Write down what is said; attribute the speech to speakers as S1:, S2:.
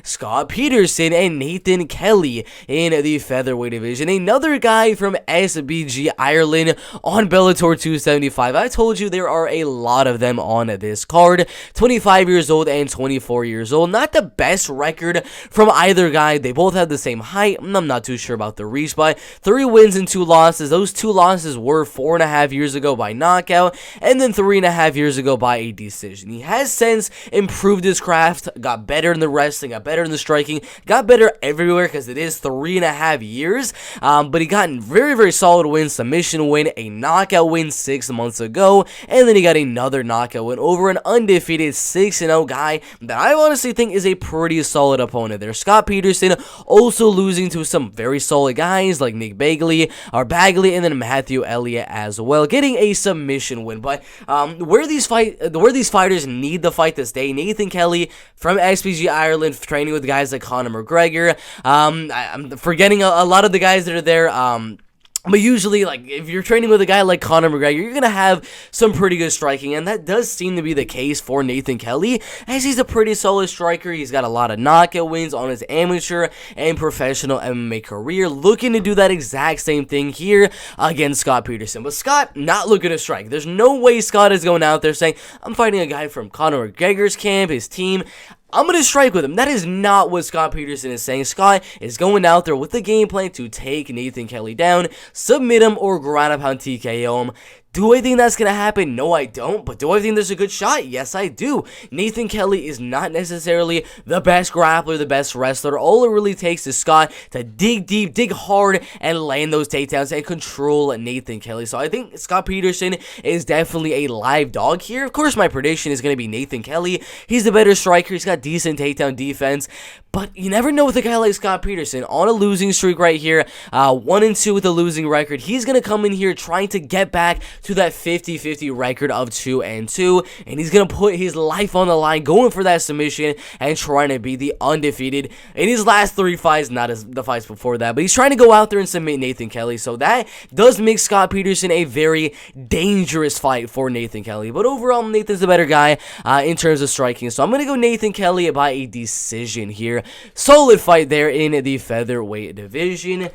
S1: Scott Pederson and Nathan Kelly in the featherweight division. Another guy from SBG Ireland on Bellator 275. I told you there are a lot of them on this card. 25 years old and 24 years old. Not the best record from either guy. They both have the same height. I'm not too sure about the reach, but 3 wins and 2 losses. Those 2 losses were 4.5 years ago by knockout, and then 3.5 years ago by a decision. He has since improved his craft, got better in the wrestling, got better in the striking, got better everywhere because it is 3.5 years. But he got very, very solid win, submission win, a knockout win 6 months ago, and then he got another knockout win over an undefeated 6-0 guy that I honestly think is a pretty solid opponent there. Scott Pederson also losing to some very solid guys like Nick Bagley, and then Matthew Elliott as well, getting a submission win. But where these fighters need the fight to stay, Nathan Kelly from SPG Ireland, training with guys like Conor McGregor. I'm forgetting a lot of the guys that are there. But usually, like, if you're training with a guy like Conor McGregor, you're going to have some pretty good striking, and that does seem to be the case for Nathan Kelly, as he's a pretty solid striker. He's got a lot of knockout wins on his amateur and professional MMA career, looking to do that exact same thing here against Scott Pederson. But Scott, not looking to strike. There's no way Scott is going out there saying, I'm fighting a guy from Conor McGregor's camp, his team, I'm going to strike with him. That is not what Scott Pederson is saying. Scott is going out there with the game plan to take Nathan Kelly down, submit him, or ground and pound TKO him. Do I think that's going to happen? No, I don't. But do I think there's a good shot? Yes, I do. Nathan Kelly is not necessarily the best grappler, the best wrestler. All it really takes is Scott to dig deep, dig hard, and land those takedowns and control Nathan Kelly. So I think Scott Pederson is definitely a live dog here. Of course, my prediction is going to be Nathan Kelly. He's the better striker. He's got decent takedown defense. But you never know with a guy like Scott Pederson on a losing streak right here, 1-2 with a losing record. He's going to come in here trying to get back to that 50-50 record of 2-2, and he's going to put his life on the line, going for that submission and trying to be the undefeated in his last 3 fights, not as the fights before that, but he's trying to go out there and submit Nathan Kelly. So that does make Scott Pederson a very dangerous fight for Nathan Kelly. But overall, Nathan's the better guy in terms of striking, so I'm going to go Nathan Kelly by a decision here. Solid fight there in the featherweight division.